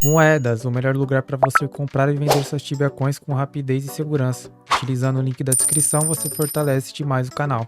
Moedas, o melhor lugar para você comprar e vender suas Tibia Coins com rapidez e segurança. Utilizando o link da descrição, você fortalece demais o canal.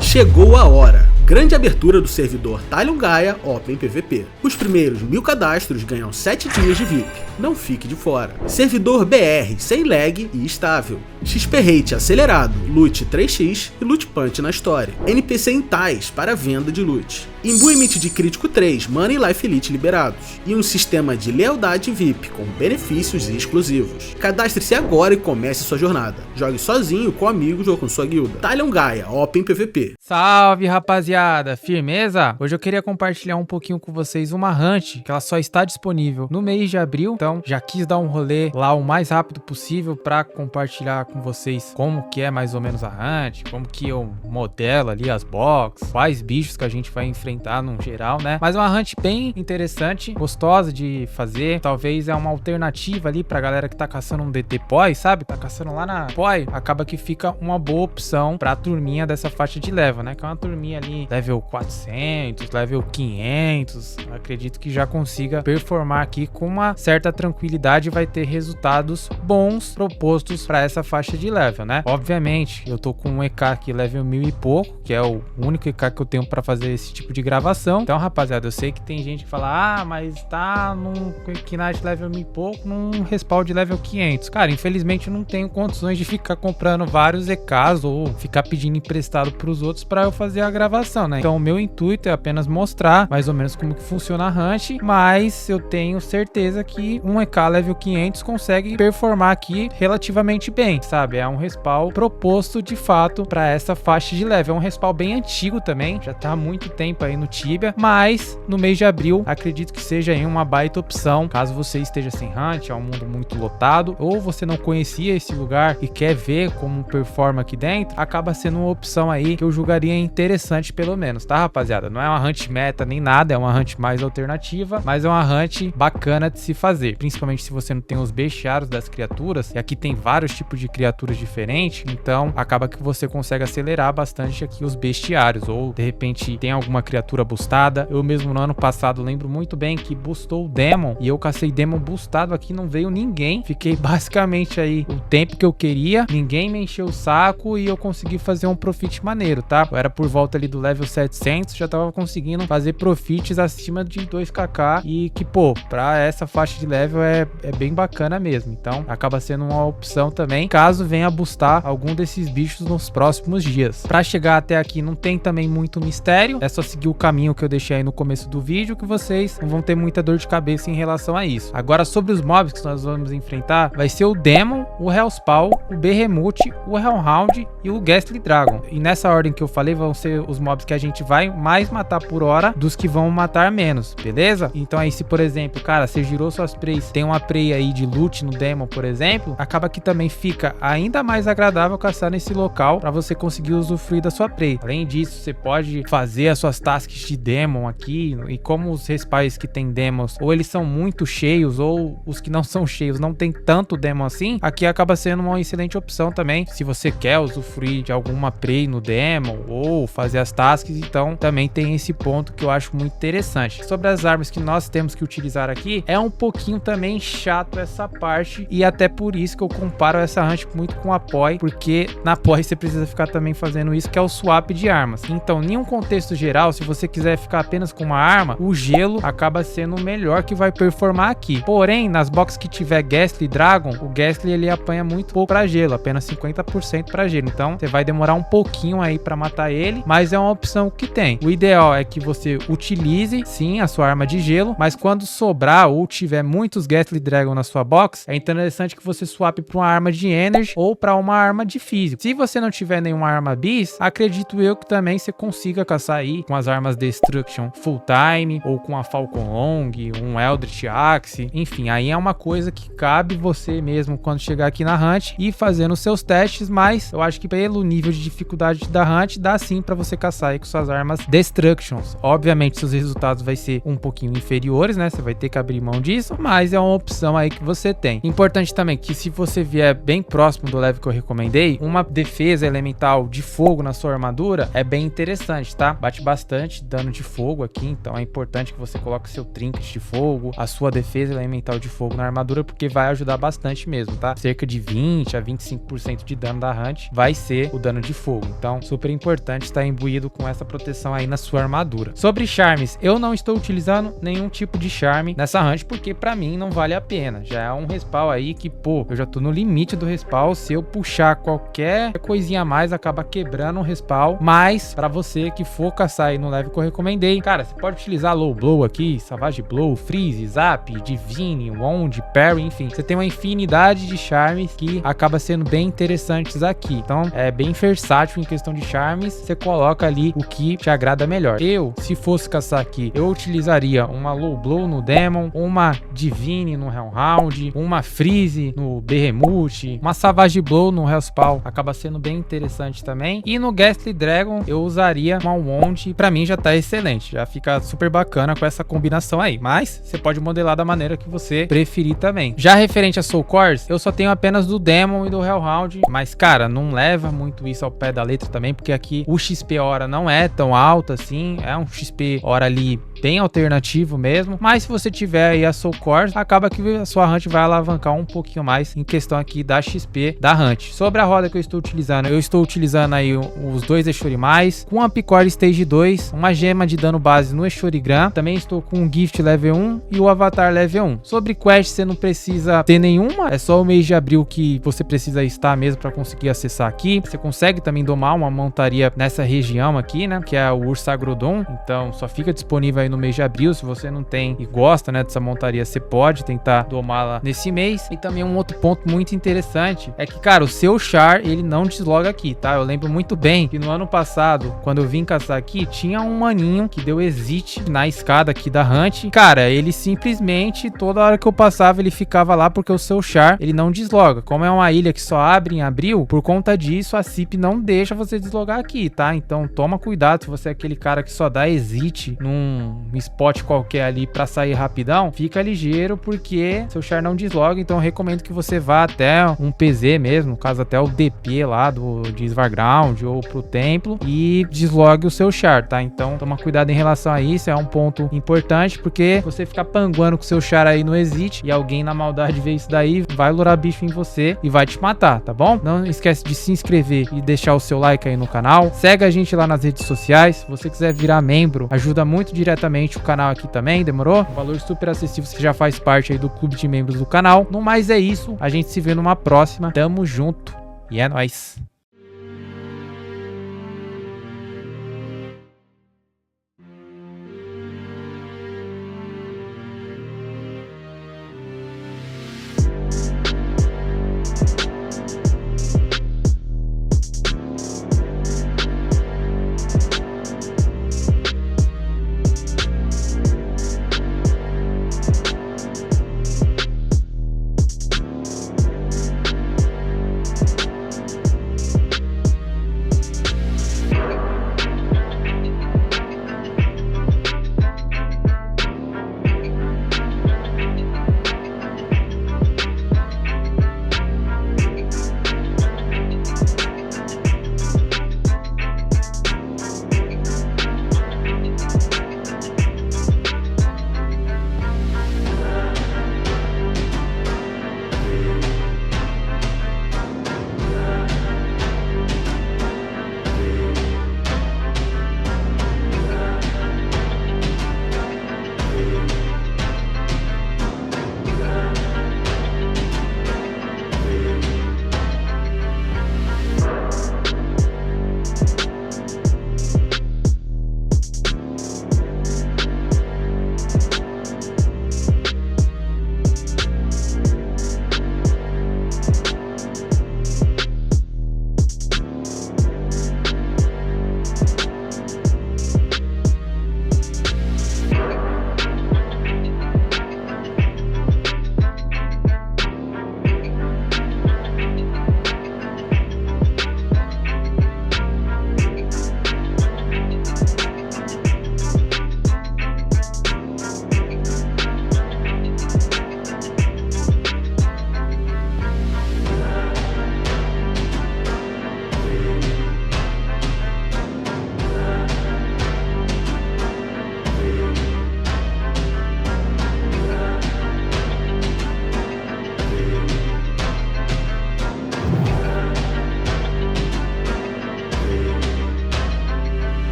Chegou a hora! Grande abertura do servidor Talion Gaia Open PVP. Os primeiros 1000 cadastros ganham 7 dias de VIP. Não fique de fora. Servidor BR sem lag e estável. XP Rate acelerado, loot 3x e loot punch na história. NPC em tais para venda de loot. Imbuement de crítico 3, Mana e Life Elite liberados. E um sistema de lealdade VIP com benefícios exclusivos. Cadastre-se agora e comece sua jornada. Jogue sozinho, com amigos ou com sua guilda. Talion Gaia Open PVP. Salve, rapaziada! Firmeza? Hoje eu queria compartilhar um pouquinho com vocês uma hunt que ela só está disponível no mês de abril. Então já quis dar um rolê lá o mais rápido possível para compartilhar com vocês como que é mais ou menos a hunt, como que eu modelo ali as box, quais bichos que a gente vai enfrentar no geral, né? Mas é uma hunt bem interessante, gostosa de fazer. Talvez é uma alternativa ali pra galera que tá caçando um DT POI, sabe? Tá caçando lá na POI, acaba que fica uma boa opção pra turminha dessa faixa de level, né? Que é uma turminha ali level 400, level 500. Acredito que já consiga performar aqui com uma certa tranquilidade e vai ter resultados bons propostos pra essa faixa de level, né? Obviamente, eu tô com um EK aqui level 1000 e pouco, que é o único EK que eu tenho pra fazer esse tipo de gravação. Então, rapaziada, eu sei que tem gente que fala, mas tá num Knight level 1000 e pouco, num respawn de level 500. Cara, infelizmente eu não tenho condições de ficar comprando vários EKs ou ficar pedindo emprestado pros outros pra eu fazer a gravação, né? Então, o meu intuito é apenas mostrar mais ou menos como que funciona a hunt, mas eu tenho certeza que um EK level 500 consegue performar aqui relativamente bem, sabe? É um respawn proposto de fato pra essa faixa de level. É um respawn bem antigo também, já tá há muito tempo aí no Tibia, mas no mês de abril acredito que seja aí uma baita opção, caso você esteja sem hunt, é um mundo muito lotado, ou você não conhecia esse lugar e quer ver como performa aqui dentro, acaba sendo uma opção aí que eu julgaria interessante pelo menos, tá, rapaziada? Não é uma hunt meta nem nada, é uma hunt mais alternativa, mas é uma hunt bacana de se fazer, principalmente se você não tem os bestiários das criaturas, e aqui tem vários tipos de criaturas diferentes, então acaba que você consegue acelerar bastante aqui os bestiários, ou de repente tem alguma criatura boostada. Eu mesmo no ano passado lembro muito bem que boostou o Demon e eu cacei Demon boostado aqui, não veio ninguém, fiquei basicamente aí o tempo que eu queria, ninguém me encheu o saco e eu consegui fazer um profit maneiro, tá? Eu era por volta ali do level 700, já tava conseguindo fazer profits acima de 2kk e que, pô, pra essa faixa de level é bem bacana mesmo, então acaba sendo uma opção também, caso venha boostar algum desses bichos nos próximos dias. Pra chegar até aqui não tem também muito mistério, é só seguir o caminho que eu deixei aí no começo do vídeo que vocês não vão ter muita dor de cabeça em relação a isso. Agora sobre os mobs que nós vamos enfrentar, vai ser o Demon, o Hellspawn, o Behemoth, o Hellhound e o Ghastly Dragon. E nessa ordem que eu falei vão ser os mobs que a gente vai mais matar por hora dos que vão matar menos, beleza? Então aí se por exemplo, cara, você girou suas preys, tem uma prey aí de loot no Demon, por exemplo, acaba que também fica ainda mais agradável caçar nesse local para você conseguir usufruir da sua prey. Além disso, você pode fazer as suas tasks de Demon aqui, e como os respawns que tem Demons, ou eles são muito cheios, ou os que não são cheios não tem tanto Demon assim, aqui acaba sendo uma excelente opção também, se você quer usufruir de alguma prey no Demon, ou fazer as tasks, então também tem esse ponto que eu acho muito interessante. Sobre as armas que nós temos que utilizar aqui, é um pouquinho também chato essa parte, e até por isso que eu comparo essa hunt muito com a POI, porque na POI você precisa ficar também fazendo isso, que é o swap de armas. Então, em um contexto geral, se você quiser ficar apenas com uma arma, o gelo acaba sendo o melhor que vai performar aqui. Porém, nas boxes que tiver Ghastly Dragon, o Ghastly ele apanha muito pouco para gelo, apenas 50% para gelo. Então, você vai demorar um pouquinho aí para matar ele, mas é uma opção que tem. O ideal é que você utilize, sim, a sua arma de gelo, mas quando sobrar ou tiver muitos Ghastly Dragon na sua box, é interessante que você swap para uma arma de Energy ou para uma arma de físico. Se você não tiver nenhuma arma bis, acredito eu que também você consiga caçar aí com as armas Destruction Full Time, ou com a Falcon Long, um Eldritch Axe, enfim, aí é uma coisa que cabe você mesmo quando chegar aqui na hunt e fazendo os seus testes, mas eu acho que pelo nível de dificuldade da hunt, dá sim para você caçar aí com suas armas Destructions. Obviamente seus resultados vai ser um pouquinho inferiores, né, você vai ter que abrir mão disso, mas mas é uma opção aí que você tem. Importante também que se você vier bem próximo do level que eu recomendei, uma defesa elemental de fogo na sua armadura é bem interessante, tá? Bate bastante dano de fogo aqui, então é importante que você coloque seu trinket de fogo, a sua defesa elemental de fogo na armadura, porque vai ajudar bastante mesmo, tá? Cerca de 20 a 25% de dano da Hunt vai ser o dano de fogo, então super importante estar imbuído com essa proteção aí na sua armadura. Sobre charmes, eu não estou utilizando nenhum tipo de charme nessa Hunt, porque pra mim não vale a pena, já é um respawn aí que, pô, eu já tô no limite do respawn, se eu puxar qualquer coisinha a mais, acaba quebrando o respawn, mas pra você que for caçar aí no level que eu recomendei, cara, você pode utilizar Low Blow aqui, Savage Blow, Freeze, Zap, Divine, Wound, Parry, enfim, você tem uma infinidade de charmes que acaba sendo bem interessantes aqui, então é bem versátil em questão de charmes, você coloca ali o que te agrada melhor. Eu, se fosse caçar aqui, eu utilizaria uma Low Blow no Demon, uma Divine no Hellhound, uma Freeze no Behemoth, uma Savage Blow no Hellspawn, acaba sendo bem interessante também. E no Ghastly Dragon eu usaria uma Wound, pra mim já tá excelente, já fica super bacana com essa combinação aí, mas você pode modelar da maneira que você preferir também. Já referente a Soul Cores, eu só tenho apenas do Demon e do Hellhound, mas cara, não leva muito isso ao pé da letra também, porque aqui o XP hora não é tão alto assim, é um XP hora ali bem alternativo mesmo, mas se você tiver aí a Soul Core, acaba que a sua Hunt vai alavancar um pouquinho mais em questão aqui da XP da Hunt. Sobre a roda que eu estou utilizando aí os 2 Exorimais, com a Picor Stage 2, uma gema de dano base no Exorigram, também estou com o Gift level 1 e o Avatar level 1. Sobre Quest você não precisa ter nenhuma, é só o mês de abril que você precisa estar mesmo para conseguir acessar aqui. Você consegue também domar uma montaria nessa região aqui, né, que é o Ursagrodon, então só fica disponível aí no mês de abril. Se você não tem e gosta, né, dessa montaria, você pode tentar domá-la nesse mês. E também um outro ponto muito interessante é que, cara, o seu char, ele não desloga aqui, tá? Eu lembro muito bem que no ano passado, quando eu vim caçar aqui, tinha um maninho que deu exit na escada aqui da Hunt. Cara, ele simplesmente, toda hora que eu passava, ele ficava lá porque o seu char, ele não desloga. Como é uma ilha que só abre em abril, por conta disso, a CIP não deixa você deslogar aqui, tá? Então toma cuidado, se você é aquele cara que só dá exit num spot qualquer ali pra sair rapidão, fica ligeiro porque seu char não desloga. Então eu recomendo que você vá até um PZ mesmo, no caso até o DP lá de Svarground ou pro templo, e deslogue o seu char, tá? Então toma cuidado em relação a isso, é um ponto importante, porque você ficar panguando com o seu char aí no exit e alguém na maldade vê isso daí, vai lurar bicho em você e vai te matar, tá bom? Não esquece de se inscrever e deixar o seu like aí no canal, segue a gente lá nas redes sociais, se você quiser virar membro, ajuda muito diretamente o canal aqui também, demorou? Um valor super acessível, você já faz parte aí do clube de membros do canal. No mais é isso, a gente se vê numa próxima, tamo junto e é nóis!